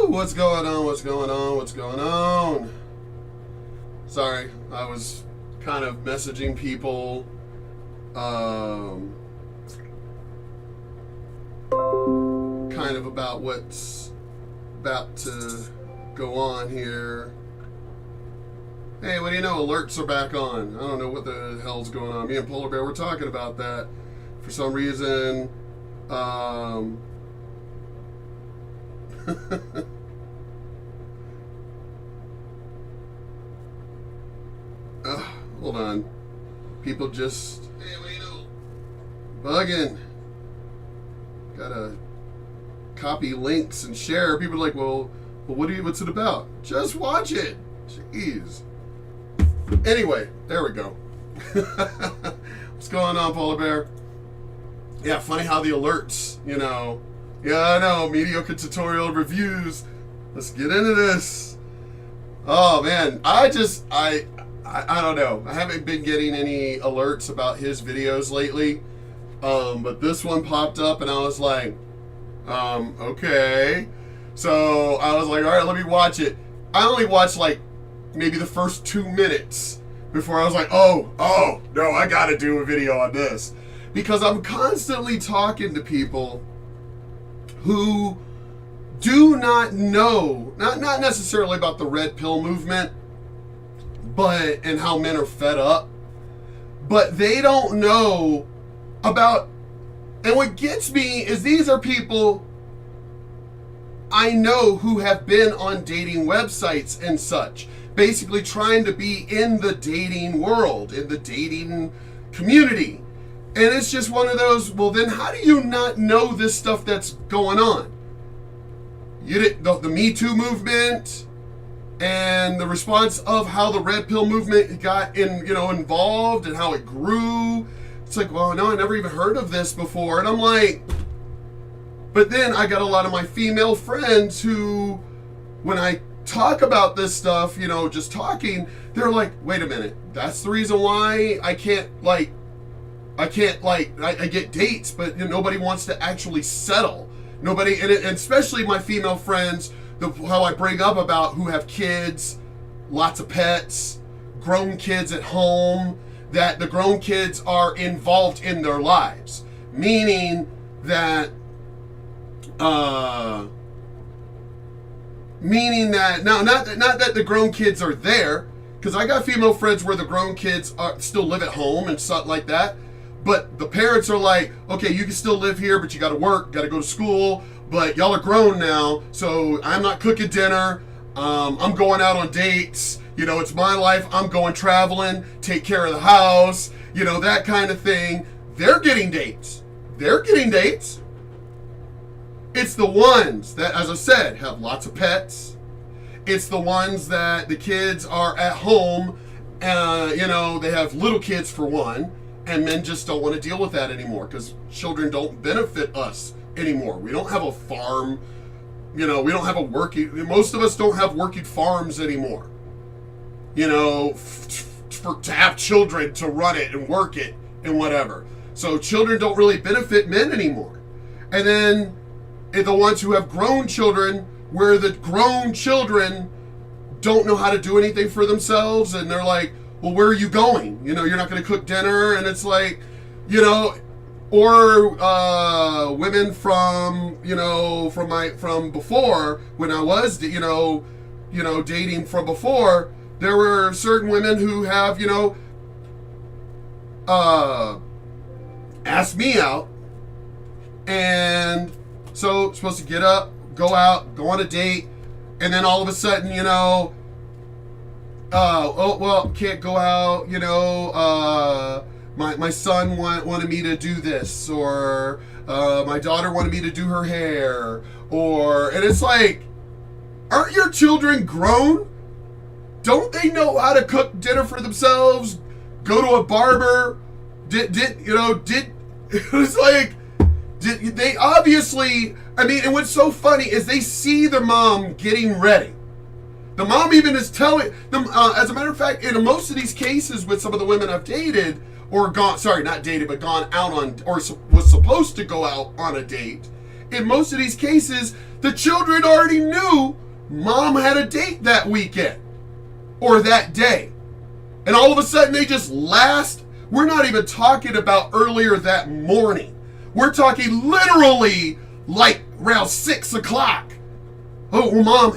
What's going on? What's going on? What's going on? Sorry, I was kind of messaging people. Kind of about what's about to go on here. Hey, what do you know? Alerts are back on. I don't know what the hell's going on. Me and Polar Bear were talking about that. For some reason, hold on. People just bugging. Gotta copy links and share. People are like, well, what's it about? Just watch it. Jeez. Anyway, there we go. What's going on, Polar Bear? Yeah, funny how the alerts, Yeah, I know. Mediocre tutorial reviews. Let's get into this. Oh, man. I don't know. I haven't been getting any alerts about his videos lately. But this one popped up and I was like, okay. So I was like, all right, let me watch it. I only watched like maybe the first 2 minutes before I was like, oh, no, I got to do a video on this. Because I'm constantly talking to people who do not know, not necessarily about the red pill movement, and how men are fed up, but they don't know about, and what gets me is these are people I know who have been on dating websites and such, basically trying to be in the dating world, in the dating community. And it's just one of those, well, then how do you not know this stuff that's going on? The Me Too movement and the response of how the red pill movement got involved and how it grew. It's like, well, no, I never even heard of this before. And I'm like, but then I got a lot of my female friends who, when I talk about this stuff, just talking, they're like, wait a minute, that's the reason why I get dates, but nobody wants to actually settle. Nobody, and especially my female friends, how I bring up about who have kids, lots of pets, grown kids at home, that the grown kids are involved in their lives. Meaning that, now, not that the grown kids are there, because I got female friends where the grown kids still live at home and stuff like that. But the parents are like, okay, you can still live here, but you got to work, got to go to school, but y'all are grown now, so I'm not cooking dinner. I'm going out on dates. It's my life. I'm going traveling, take care of the house, that kind of thing. They're getting dates. It's the ones that, as I said, have lots of pets. It's the ones that the kids are at home, they have little kids for one. And men just don't want to deal with that anymore because children don't benefit us anymore. We don't have a farm, we don't have most of us don't have working farms anymore. To have children to run it and work it and whatever. So children don't really benefit men anymore. And then the ones who have grown children, where the grown children don't know how to do anything for themselves, and they're like, well, where are you going? You're not going to cook dinner. And it's like, or women from before, when I was, dating from before, there were certain women who have, asked me out. And so supposed to get up, go out, go on a date. And then all of a sudden, can't go out, my son wanted me to do this, or my daughter wanted me to do her hair, and it's like, aren't your children grown? Don't they know how to cook dinner for themselves? Go to a barber? It's like, they obviously, and what's so funny is they see their mom getting ready. The mom even is telling them, as a matter of fact, in most of these cases with some of the women I've dated, gone out on, or was supposed to go out on a date, in most of these cases, the children already knew mom had a date that weekend or that day. And all of a sudden they just we're not even talking about earlier that morning. We're talking literally like around 6 o'clock. Oh, mom,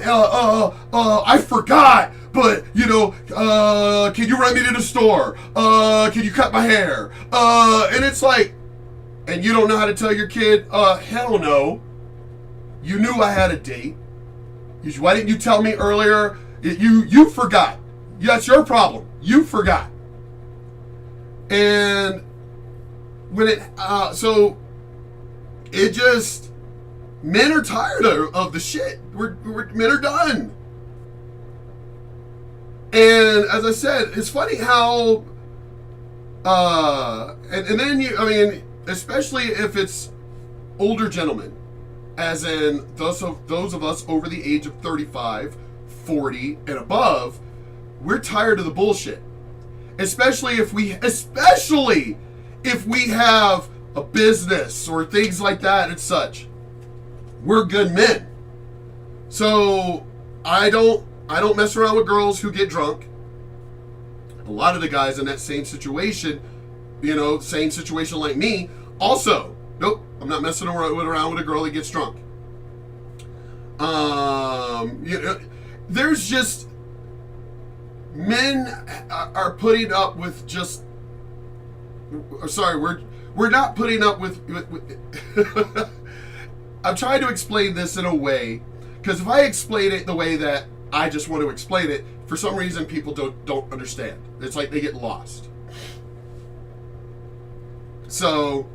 I forgot, but can you run me to the store? Can you cut my hair? And it's like, and you don't know how to tell your kid, hell no. You knew I had a date. Why didn't you tell me earlier? You forgot. That's your problem. You forgot. And when it just, men are tired of the shit. Men are done. And as I said, it's funny how, and then especially if it's older gentlemen, as in those of us over the age of 35, 40, and above, we're tired of the bullshit. Especially if we have a business or things like that and such. We're good men. So I don't mess around with girls who get drunk. A lot of the guys in that same situation, same situation like me, also, nope, I'm not messing around with a girl that gets drunk. There's just, men are putting up with just, we're not putting up with I'm trying to explain this in a way, because if I explain it the way that I just want to explain it, for some reason people don't understand. It's like they get lost. So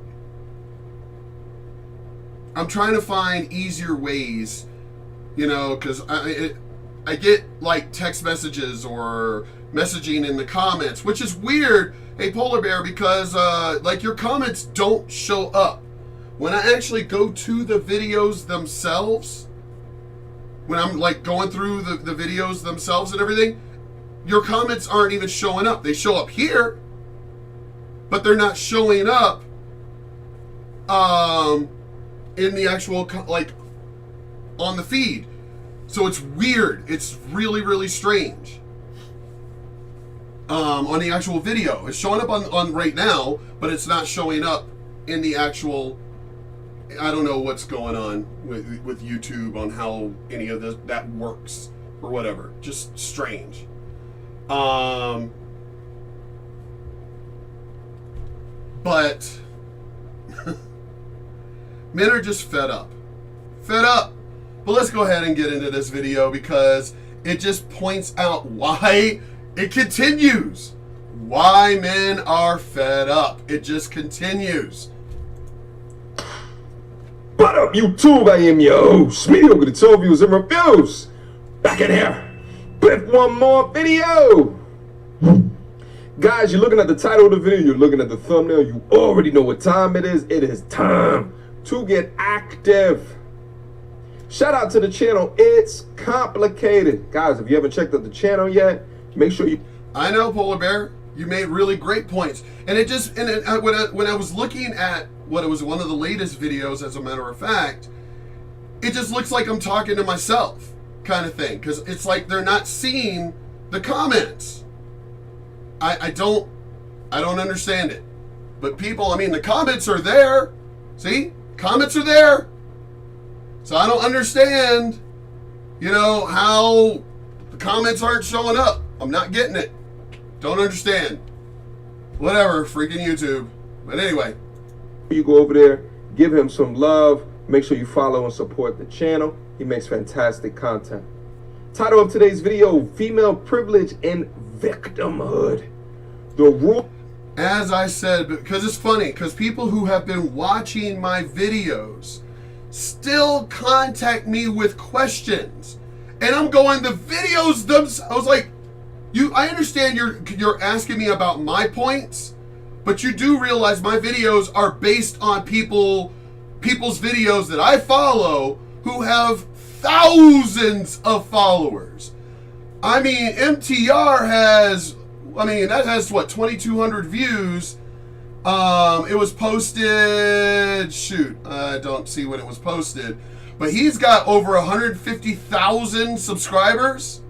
I'm trying to find easier ways, because I get like text messages or messaging in the comments, which is weird, hey Polar Bear, because like your comments don't show up. When I actually go to the videos themselves, when I'm like going through the videos themselves and everything, your comments aren't even showing up. They show up here, but they're not showing up in the actual, like, on the feed. So it's weird. It's really, really strange. On the actual video. It's showing up on right now, but it's not showing up in the actual, I don't know what's going on with YouTube on how any of that works or whatever. Just strange. But men are just fed up. But let's go ahead and get into this video, because it just points out why it continues. Why men are fed up. It just continues. What up, YouTube? I am your host, Mediocre, the total views and reviews. Back in here with one more video. Guys, you're looking at the title of the video, you're looking at the thumbnail, you already know what time it is. It is time to get active. Shout out to the channel, It's Complicated. Guys, if you haven't checked out the channel yet, make sure you... I know, Polar Bear, you made really great points. And when I was looking at what it was one of the latest videos, as a matter of fact, it just looks like I'm talking to myself kind of thing, because it's like they're not seeing the comments. I don't understand it. But people, the comments are there. See? Comments are there. So I don't understand, how the comments aren't showing up. I'm not getting it. Don't understand. Whatever, freaking YouTube. But anyway. You go over there, give him some love. Make sure you follow and support the channel. He makes fantastic content. Title of today's video, Female Privilege and Victimhood. The rule. As I said, because it's funny, because people who have been watching my videos still contact me with questions. And I'm going, the videos themselves, I was like, I understand you're asking me about my points, but you do realize my videos are based on people's videos that I follow who have thousands of followers. MTR has, that has what, 2,200 views, It was posted, shoot, I don't see when it was posted, but he's got over 150,000 subscribers.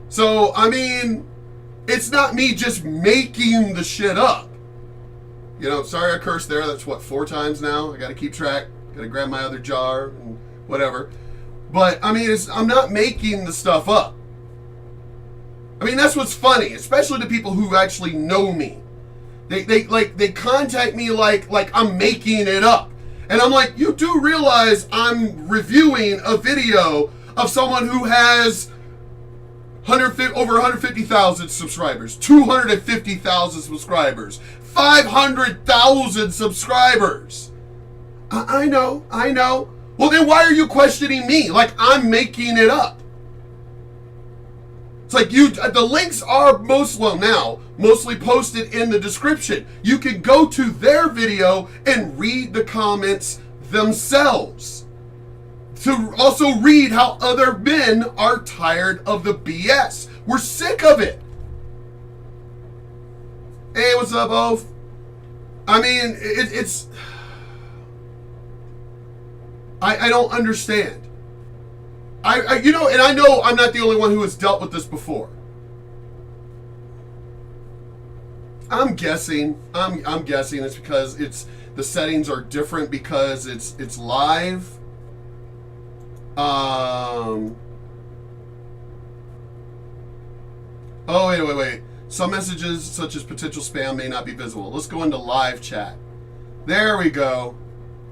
So, I mean, it's not me just making the shit up. You know, sorry I cursed there. That's what, 4 times now? I gotta keep track. Gotta grab my other jar and whatever. But, I mean, I'm not making the stuff up. I mean, that's what's funny, especially to people who actually know me. They contact me like I'm making it up. And I'm like, you do realize I'm reviewing a video of someone who has over 150,000 subscribers, 250,000 subscribers, 500,000 subscribers. I know. Well, then why are you questioning me like I'm making it up? It's like the links are mostly posted in the description. You can go to their video and read the comments themselves. To also read how other men are tired of the BS. We're sick of it. Hey, what's up, Oaf? I mean, it's... I don't understand. You know, and I know I'm not the only one who has dealt with this before. I'm guessing it's because the settings are different because it's live. Oh, wait. Some messages such as potential spam may not be visible. Let's go into live chat. There we go.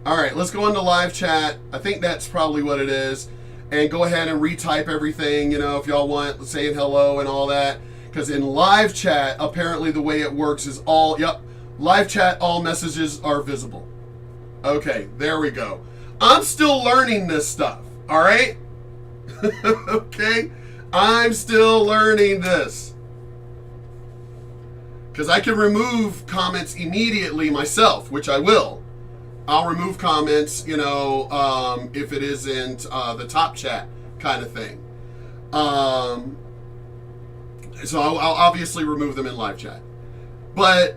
All right, let's go into live chat. I think that's probably what it is. And go ahead and retype everything, you know, if y'all want, saying hello and all that. Because in live chat, apparently the way it works is live chat, all messages are visible. Okay, there we go. I'm still learning this stuff, all right? Okay? I'm still learning this. Because I can remove comments immediately myself, which I will. I'll remove comments, you know, if it isn't the top chat kind of thing. So I'll obviously remove them in live chat. But,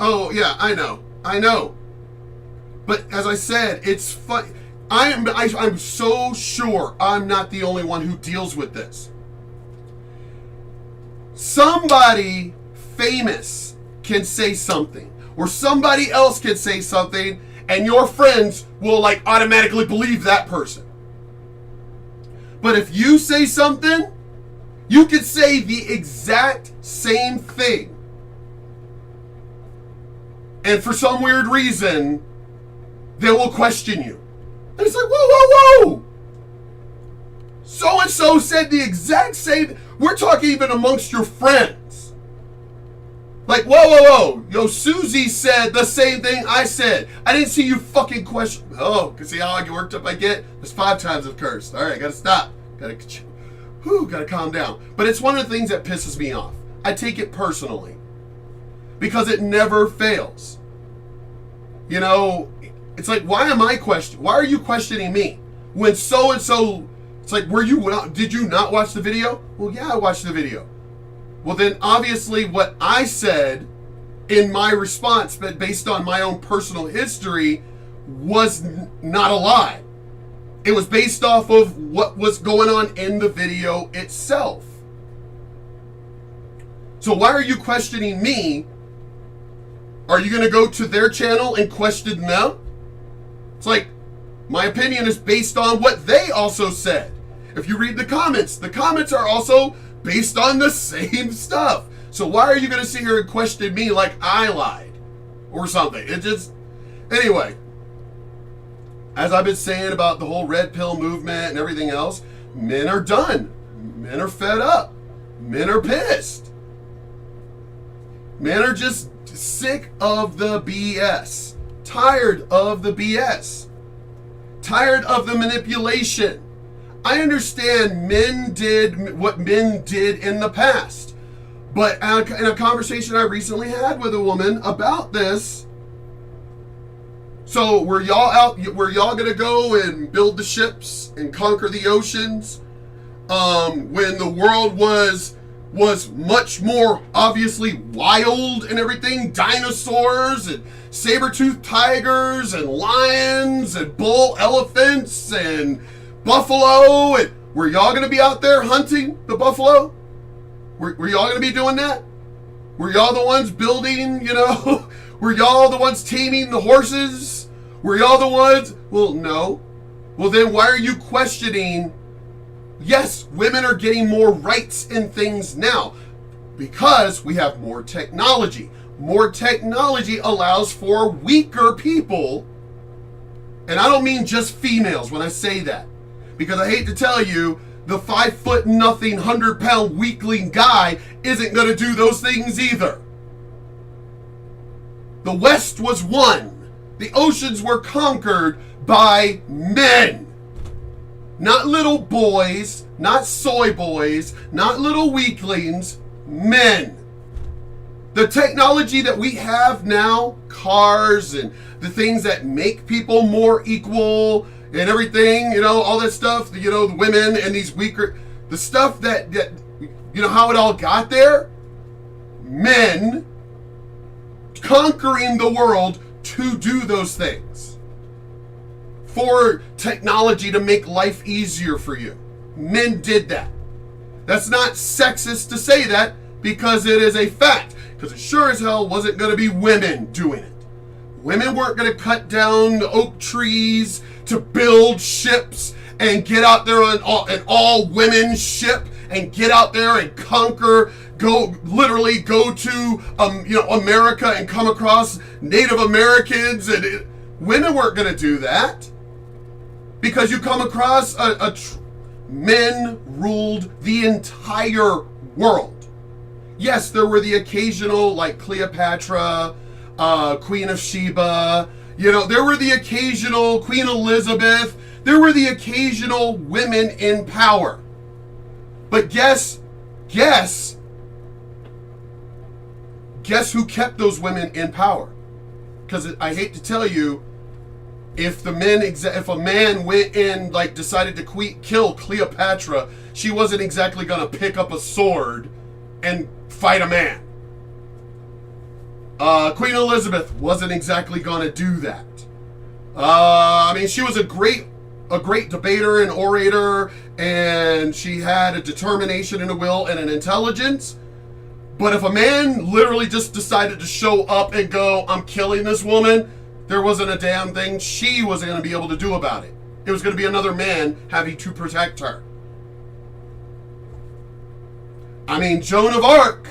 oh yeah, I know. But as I said, it's fun. I'm so sure I'm not the only one who deals with this. Somebody famous can say something, or somebody else can say something, and your friends will like automatically believe that person. But if you say something, you can say the exact same thing. And for some weird reason, they will question you. And it's like, whoa. So-and-so said the exact same. We're talking even amongst your friends. Like, whoa. Yo, Susie said the same thing I said. I didn't see you fucking question. Oh, can see how I get worked up I get? There's 5 times I've cursed. All right, gotta stop. Gotta calm down. But it's one of the things that pisses me off. I take it personally. Because it never fails. You know, it's like, why are you questioning me? When so-and-so, it's like, did you not watch the video? Well, yeah, I watched the video. Well, then obviously what I said in my response, but based on my own personal history, was not a lie. It was based off of what was going on in the video itself. So why are you questioning me? Are you going to go to their channel and question them? It's like, my opinion is based on what they also said. If you read the comments are also based on the same stuff. So why are you going to sit here and question me like I lied or something? Anyway, as I've been saying about the whole red pill movement and everything else, men are done. Men are fed up. Men are pissed. Men are just sick of the BS. Tired of the BS. Tired of the manipulation. I understand men did what men did in the past. But in a conversation I recently had with a woman about this, so were y'all gonna go and build the ships and conquer the oceans when the world was was much more obviously wild and everything. Dinosaurs and saber-toothed tigers and lions and bull elephants and buffalo. And were y'all going to be out there hunting the buffalo? Were y'all going to be doing that? Were y'all the ones building, were y'all the ones taming the horses? Were y'all the ones? Well, no. Well, then why are you questioning? Yes, women are getting more rights and things now because we have more technology. More technology allows for weaker people. And I don't mean just females when I say that. Because I hate to tell you, the 5'0" 100-pound weakling guy isn't going to do those things either. The West was won. The oceans were conquered by men. Not little boys, not soy boys, not little weaklings, men. The technology that we have now, cars and the things that make people more equal and everything, all that stuff, the women and these weaker, the stuff that how it all got there? Men conquering the world to do those things. For technology to make life easier for you. Men did that. That's not sexist to say that because it is a fact. Because it sure as hell wasn't going to be women doing it. Women weren't going to cut down oak trees to build ships and get out there on an all-women ship and get out there and conquer, literally go to America and come across Native Americans. And women weren't going to do that. Because you come across men ruled the entire world. Yes, there were the occasional, like Cleopatra, Queen of Sheba. There were the occasional Queen Elizabeth. There were the occasional women in power. But guess who kept those women in power? Because I hate to tell you, if a man went and decided to kill Cleopatra, she wasn't exactly gonna pick up a sword and fight a man. Queen Elizabeth wasn't exactly gonna do that. She was a great debater and orator, and she had a determination and a will and an intelligence. But if a man literally just decided to show up and go, I'm killing this woman, there wasn't a damn thing she was going to be able to do about it. It was going to be another man having to protect her. Joan of Arc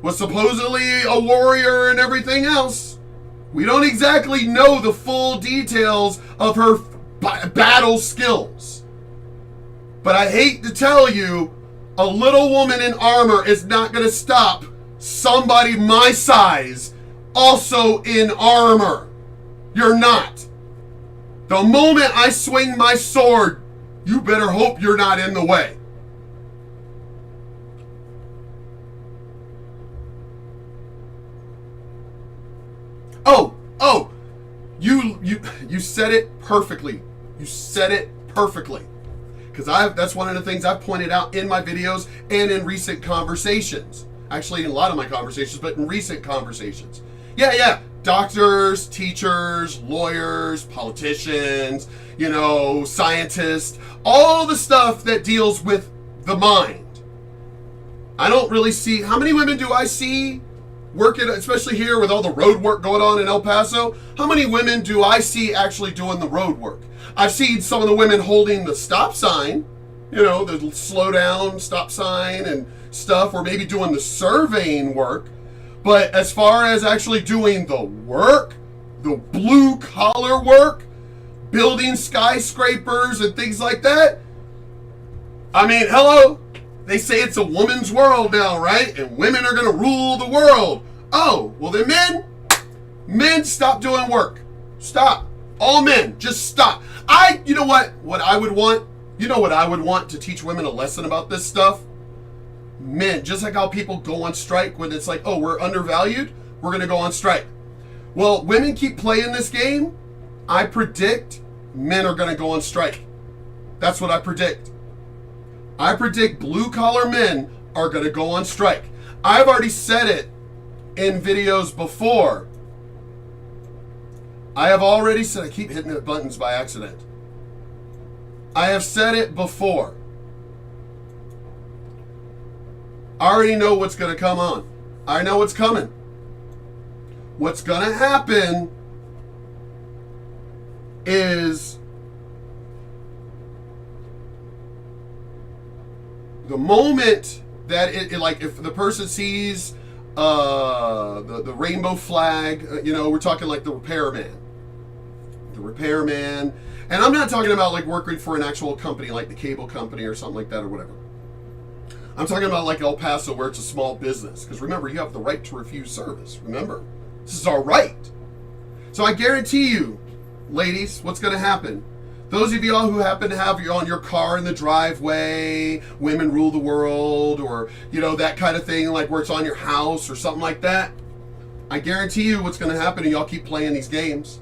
was supposedly a warrior and everything else. We don't exactly know the full details of her battle skills. But I hate to tell you, a little woman in armor is not going to stop somebody my size also in armor. You're not. The moment I swing my sword, you better hope you're not in the way. Oh, you said it perfectly. You said it perfectly. Because that's one of the things I've pointed out in my videos and in recent conversations. Actually, in a lot of my conversations, but in recent conversations. Yeah. Doctors, teachers, lawyers, politicians, scientists, all the stuff that deals with the mind. I don't really see, how many women do I see working, especially here with all the road work going on in El Paso? How many women do I see actually doing the road work? I've seen some of the women holding the stop sign, the slow down stop sign and stuff, or maybe doing the surveying work. But as far as actually doing the work, the blue collar work, building skyscrapers and things like that, hello, they say it's a woman's world now, right? And women are going to rule the world. Oh, well then men stop doing work. Stop. All men, just stop. What I would want to teach women a lesson about this stuff? Men, just like how people go on strike when it's like, oh, we're undervalued, we're going to go on strike. Well, women keep playing this game. I predict men are going to go on strike. That's what I predict. I predict blue-collar men are going to go on strike. I've already said it in videos before. I have already said, I keep hitting the buttons by accident. I have said it before. I already know what's going to come on. I know what's coming. What's going to happen is the moment that it like if the person sees the rainbow flag, we're talking like the repairman. The repairman. And I'm not talking about like working for an actual company like the cable company or something like that or whatever. I'm talking about like El Paso where it's a small business. Because remember, you have the right to refuse service. Remember, this is our right. So I guarantee you, ladies, what's going to happen? Those of y'all who happen to have on your car in the driveway, women rule the world, or, that kind of thing, like where it's on your house or something like that, I guarantee you what's going to happen and y'all keep playing these games.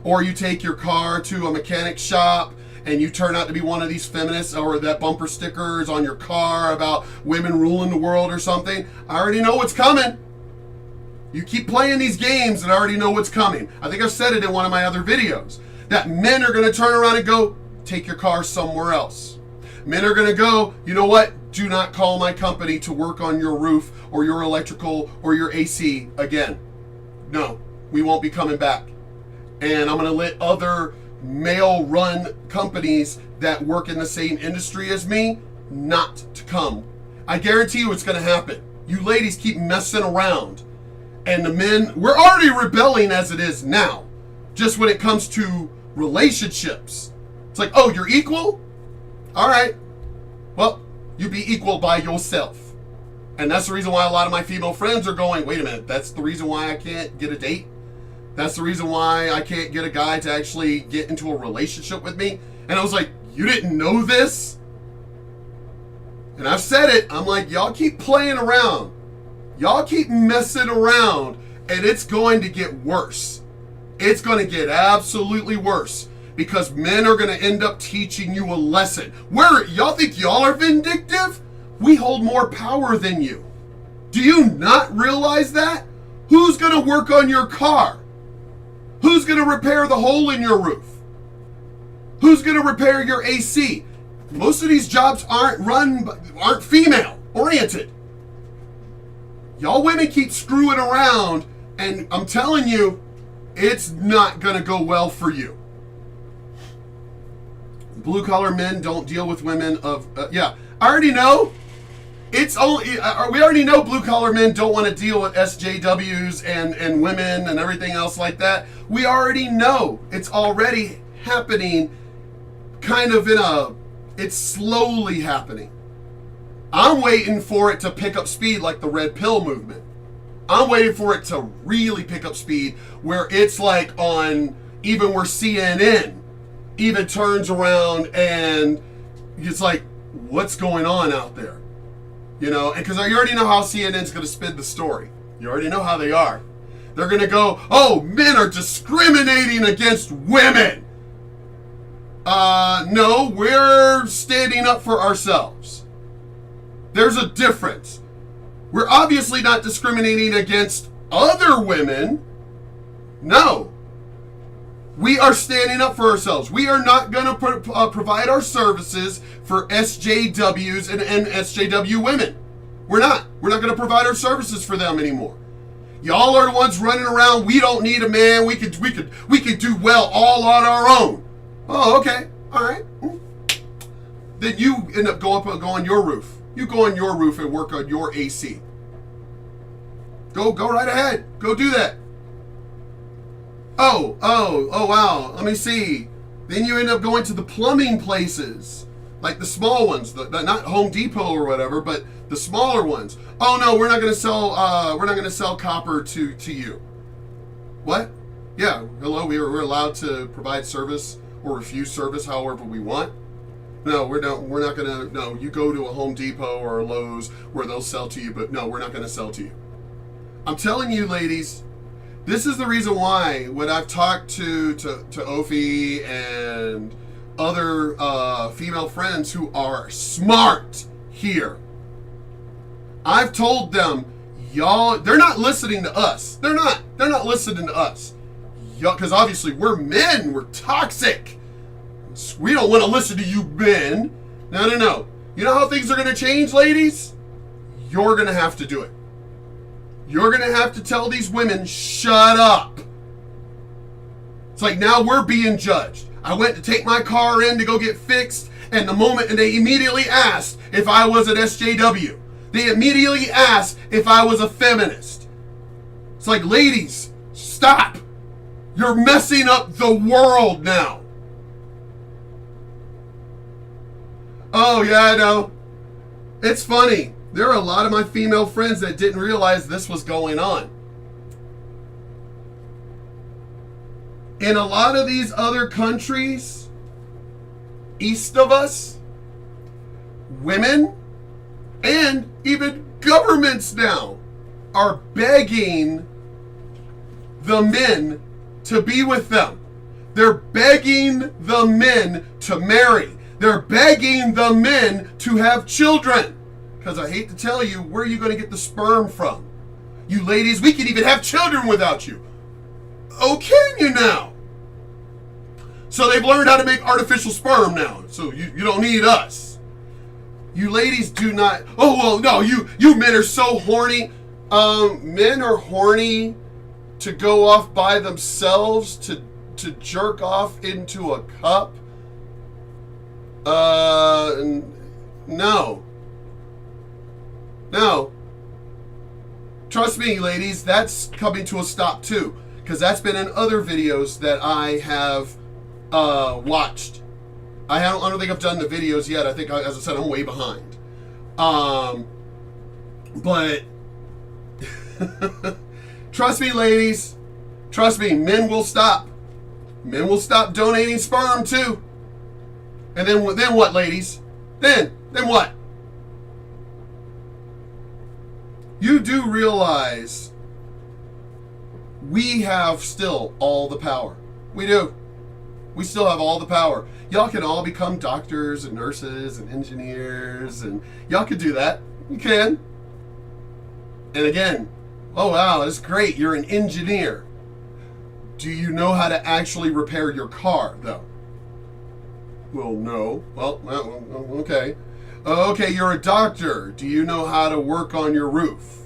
Or you take your car to a mechanic shop and you turn out to be one of these feminists, or that bumper sticker is on your car about women ruling the world or something. I already know what's coming. You keep playing these games and I already know what's coming. I think I've said it in one of my other videos. That men are going to turn around and go, take your car somewhere else. Men are going to go, you know what? Do not call my company to work on your roof or your electrical or your AC again. No, we won't be coming back. And I'm going to let other male-run companies that work in the same industry as me not to come. I guarantee you it's going to happen. You ladies keep messing around. And the men, we're already rebelling as it is now. Just when it comes to relationships. It's like, oh, you're equal? All right. Well, you be equal by yourself. And that's the reason why a lot of my female friends are going, wait a minute, that's the reason why I can't get a date? That's the reason why I can't get a guy to actually get into a relationship with me? And I was like, you didn't know this? And I've said it. I'm like, y'all keep playing around. Y'all keep messing around, and it's going to get worse. It's going to get absolutely worse because men are going to end up teaching you a lesson. Where y'all think y'all are vindictive? We hold more power than you. Do you not realize that? Who's going to work on your car? Who's going to repair the hole in your roof? Who's going to repair your AC? Most of these jobs aren't female oriented. Y'all women keep screwing around, and I'm telling you, it's not going to go well for you. Blue collar men don't deal with women of, I already know. We already know blue collar men don't want to deal with SJWs and women and everything else like that. We already know. It's already happening it's slowly happening. I'm waiting for it to pick up speed like the red pill movement. I'm waiting for it to really pick up speed where it's like on even where CNN even turns around and it's like, what's going on out there? And because you already know how CNN's going to spin the story. You already know how they are. They're going to go, oh, men are discriminating against women. No, we're standing up for ourselves. There's a difference. We're obviously not discriminating against other women. No. We are standing up for ourselves. We are not going to provide our services for SJWs and SJW women. We're not. We're not going to provide our services for them anymore. Y'all are the ones running around. We don't need a man. We could do well all on our own. Oh, okay. All right. Then you end up go on your roof. You go on your roof and work on your AC. Go right ahead. Go do that. Oh, wow. Let me see. Then you end up going to the plumbing places, like the small ones, not Home Depot or whatever, but the smaller ones. Oh no, we're not going to sell copper to you. What? Yeah. Hello. We're allowed to provide service or refuse service however we want. No, we're not going to. No, you go to a Home Depot or a Lowe's where they'll sell to you, but no, we're not going to sell to you. I'm telling you, ladies. This is the reason why when I've talked to Ophi and other female friends who are smart here, I've told them, y'all, they're not listening to us. They're not listening to us. Y'all, because obviously we're men. We're toxic. We don't want to listen to you men. No. You know how things are going to change, ladies? You're going to have to do it. You're going to have to tell these women, shut up. It's like now we're being judged. I went to take my car in to go get fixed, and they immediately asked if I was an SJW. They immediately asked if I was a feminist. It's like, ladies, stop. You're messing up the world now. Oh, yeah, I know. It's funny. There are a lot of my female friends that didn't realize this was going on. In a lot of these other countries, east of us, women and even governments now are begging the men to be with them. They're begging the men to marry. They're begging the men to have children. Because I hate to tell you, where are you going to get the sperm from? You ladies, we can even have children without you. Oh, can you now? So they've learned how to make artificial sperm now. So you don't need us. You ladies do not. Oh, well, no, you men are so horny. Men are horny to go off by themselves to jerk off into a cup. No. Trust me, ladies, that's coming to a stop too. Because that's been in other videos that I have watched. I don't think I've done the videos yet. I think, as I said, I'm way behind. But trust me, ladies. Trust me, men will stop. Men will stop donating sperm too. And then what, ladies? Then what? You do realize we have still all the power. We do. We still have all the power. Y'all can all become doctors and nurses and engineers, and y'all could do that. You can. And again, oh wow, that's great. You're an engineer. Do you know how to actually repair your car, though? Well, no. Well, okay. Okay, you're a doctor. Do you know how to work on your roof?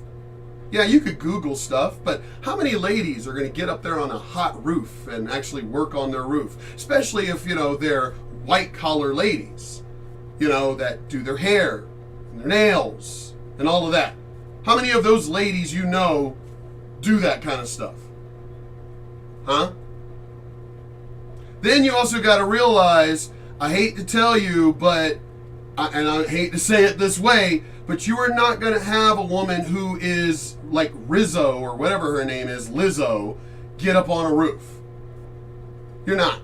Yeah, you could Google stuff, but how many ladies are going to get up there on a hot roof and actually work on their roof? Especially if, they're white-collar ladies, that do their hair and their nails and all of that. How many of those ladies do that kind of stuff? Huh? Then you also got to realize, I hate to tell you, but and I hate to say it this way, but you are not going to have a woman who is like Rizzo or whatever her name is, Lizzo, get up on a roof. You're not.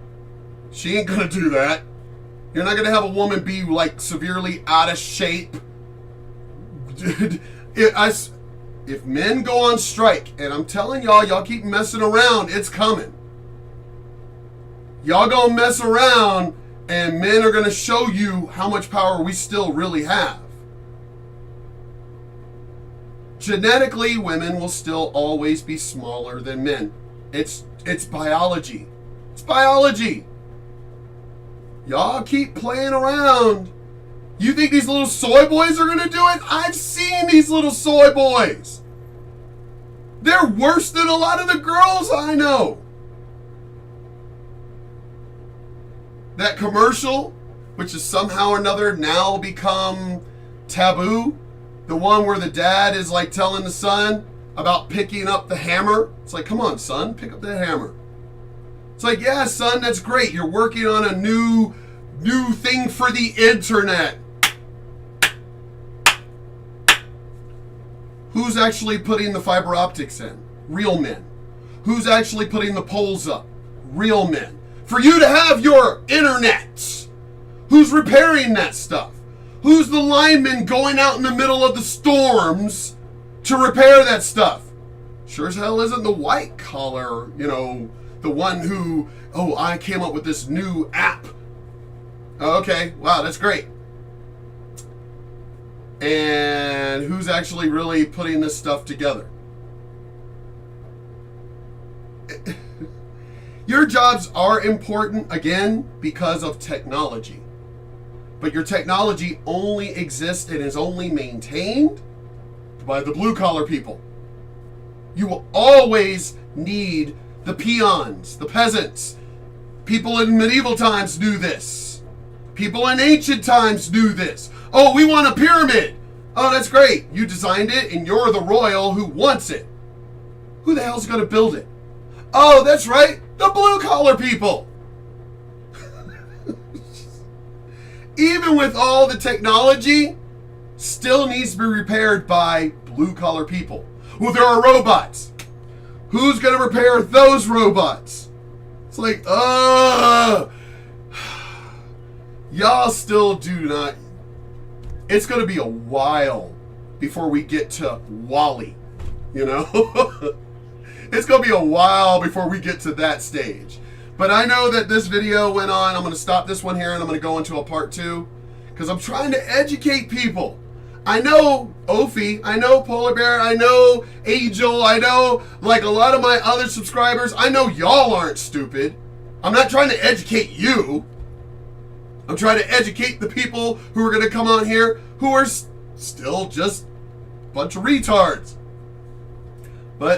She ain't going to do that. You're not going to have a woman be like severely out of shape. If men go on strike, and I'm telling y'all keep messing around, it's coming. Y'all gonna mess around, and men are gonna show you how much power we still really have. Genetically, women will still always be smaller than men. It's biology. It's biology. Y'all keep playing around. You think these little soy boys are going to do it? I've seen these little soy boys. They're worse than a lot of the girls I know. That commercial, which has somehow or another now become taboo, the one where the dad is like telling the son about picking up the hammer. It's like, come on, son, pick up that hammer. It's like, yeah, son, that's great. You're working on a new thing for the internet. Who's actually putting the fiber optics in? Real men. Who's actually putting the poles up? Real men. For you to have your internet. Who's repairing that stuff? Who's the lineman going out in the middle of the storms to repair that stuff? Sure as hell isn't the white collar, the one who, I came up with this new app. Okay, wow, that's great. and who's actually really putting this stuff together. Your jobs are important, again, because of technology. But your technology only exists and is only maintained by the blue-collar people. You will always need the peons, the peasants. People in medieval times knew this. People in ancient times knew this. Oh, we want a pyramid. Oh, that's great. You designed it and you're the royal who wants it. Who the hell's going to build it? Oh, that's right. The blue-collar people. Even with all the technology, still needs to be repaired by blue-collar people. Well, there are robots. Who's going to repair those robots? It's like, y'all still do not. It's going to be a while before we get to Wall-E, you know? It's going to be a while before we get to that stage. But I know that this video went on. I'm going to stop this one here and I'm going to go into a part 2 because I'm trying to educate people. I know Ophi, I know Polar Bear, I know Angel, I know like a lot of my other subscribers. I know y'all aren't stupid. I'm not trying to educate you. I'm trying to educate the people who are going to come on here who are still just a bunch of retards. But